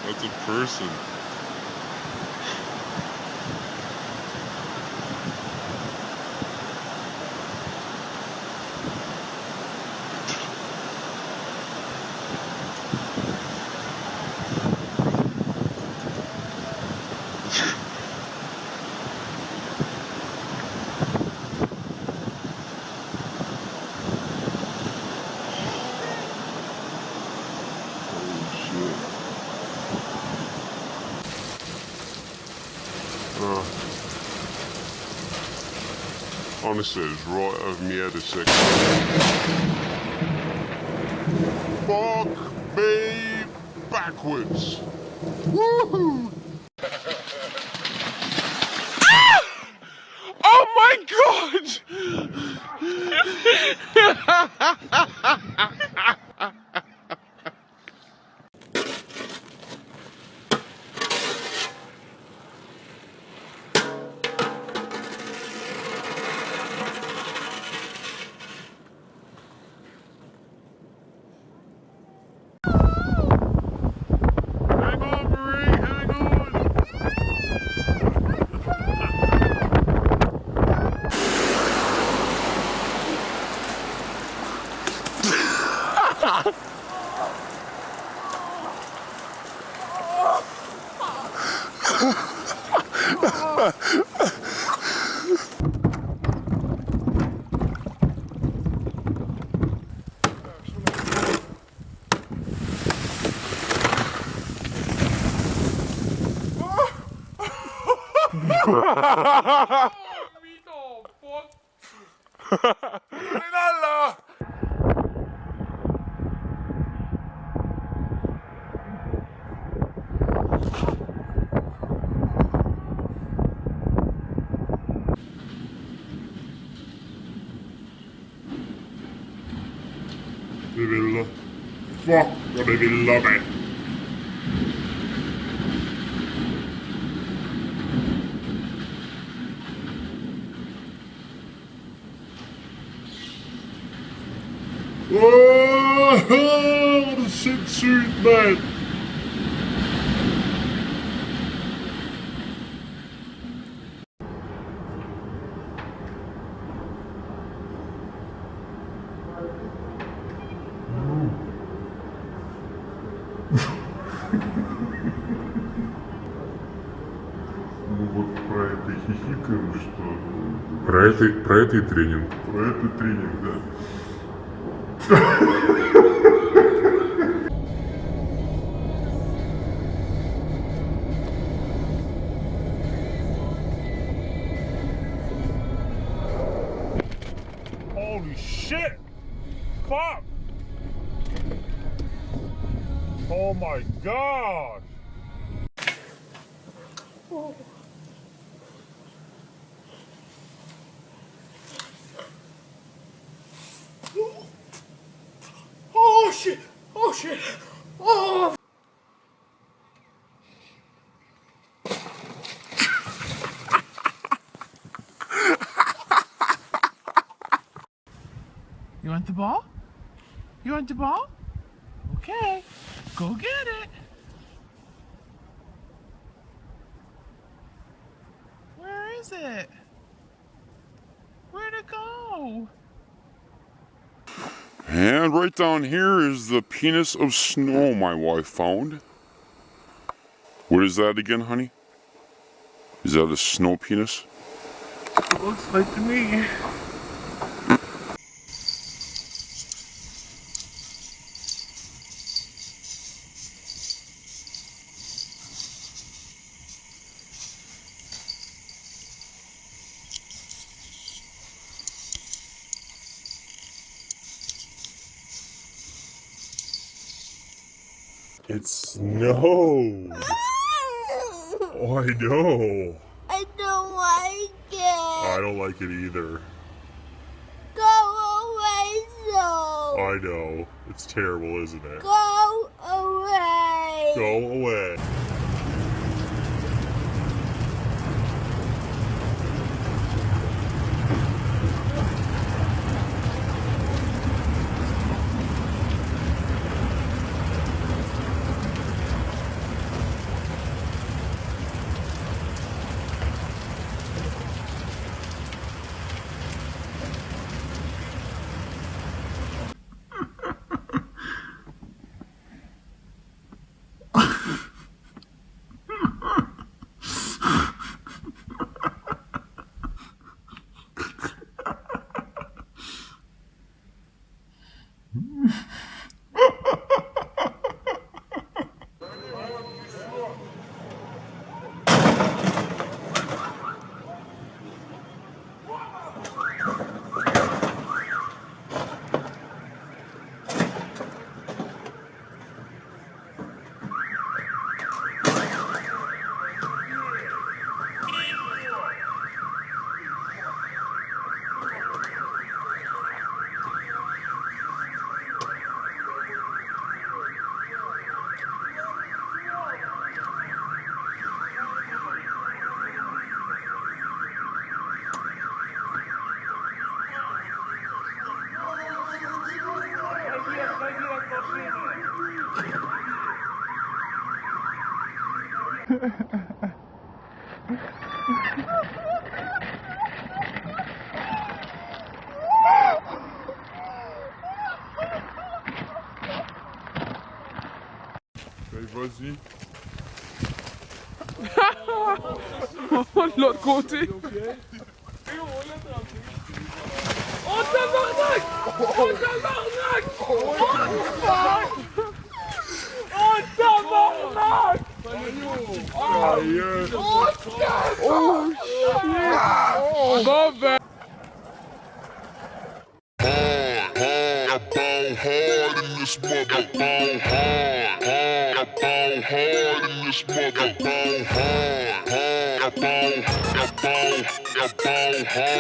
That's a person. Honestly, it's right of me at a second. Fuck me backwards. Woohoo! Ah! Oh my god! Fuck what I will love it. Oh, what a shit suit, man. Ну вот про это хихикаем, что... Про это и тренинг. Про это тренинг, да. Holy shit! Fuck! Oh my gosh! Oh. Oh shit! Oh shit! Oh! You want the ball? You want the ball? Okay, go get it. Where is it? Where'd it go? And right down here is the penis of snow my wife found. What is that again, honey? Is that a snow penis? It looks like to me. It snowed. Oh, I know. I don't like it. I don't like it either. Go away, so. I know. It's terrible, isn't it? Go away. Go away. Hey, vas-y. De l'autre côté. Oh tabarnak! Oh tabarnak! Oh fuck! Oh tabarnak! Aïe. Oh shit! Bon ben. I ball hard in this mother. Ball hard. I ball hard in this mother. Ball hard. I ball hard.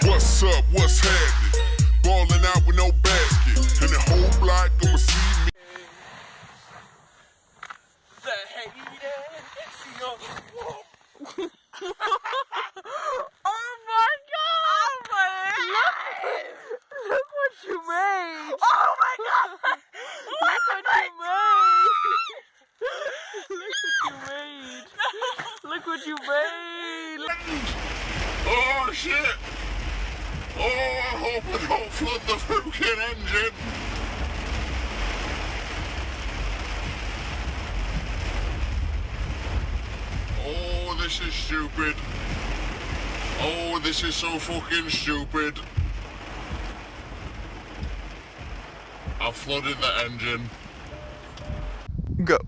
What's up? What's happening? Balling out with no basket, and the whole block gonna see me. Oh my god! Look what you made! Oh my god! Look what you made! Look what you made! Oh shit! Oh, I hope I don't flood the fucking engine. Oh, this is stupid. Oh, this is so fucking stupid. I flooded the engine. Go.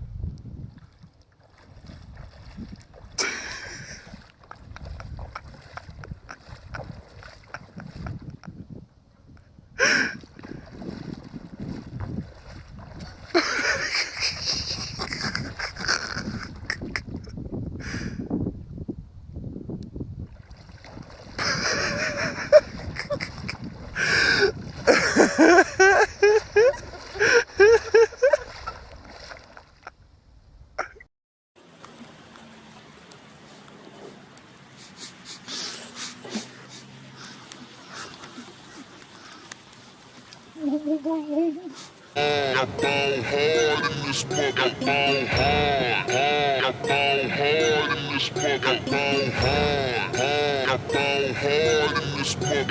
I ball hard in this mother. Ball hard. I ball hard in this mother. Ball hard. I ball hard in this mother.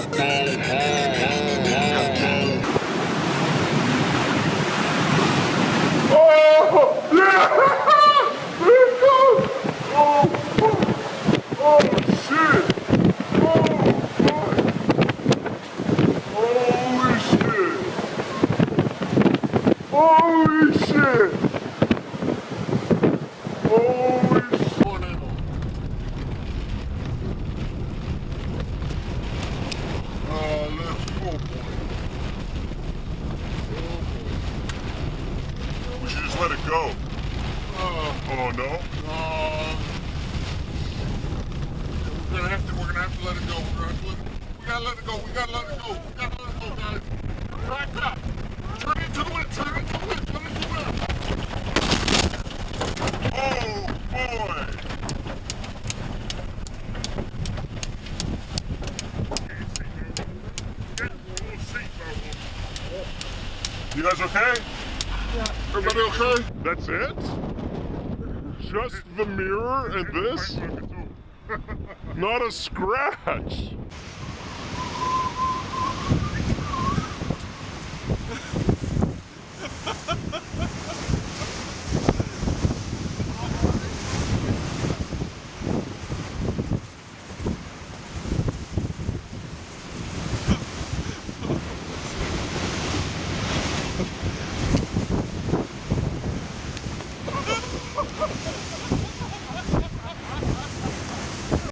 Ball hard. Oh yeah! There it goes! Oh shit! Holy shit! Holy shit! Let's go, boy. Oh, boy. We should just let it go. Oh no? We're gonna have to let it go. We gotta let it go. We gotta let it go, guys. Back up. Turn it to the wind. Turn it to the wind. Turn it to the wind. Oh, boy. You guys okay? Yeah. Everybody okay? That's it? Just the mirror and this? Not a scratch.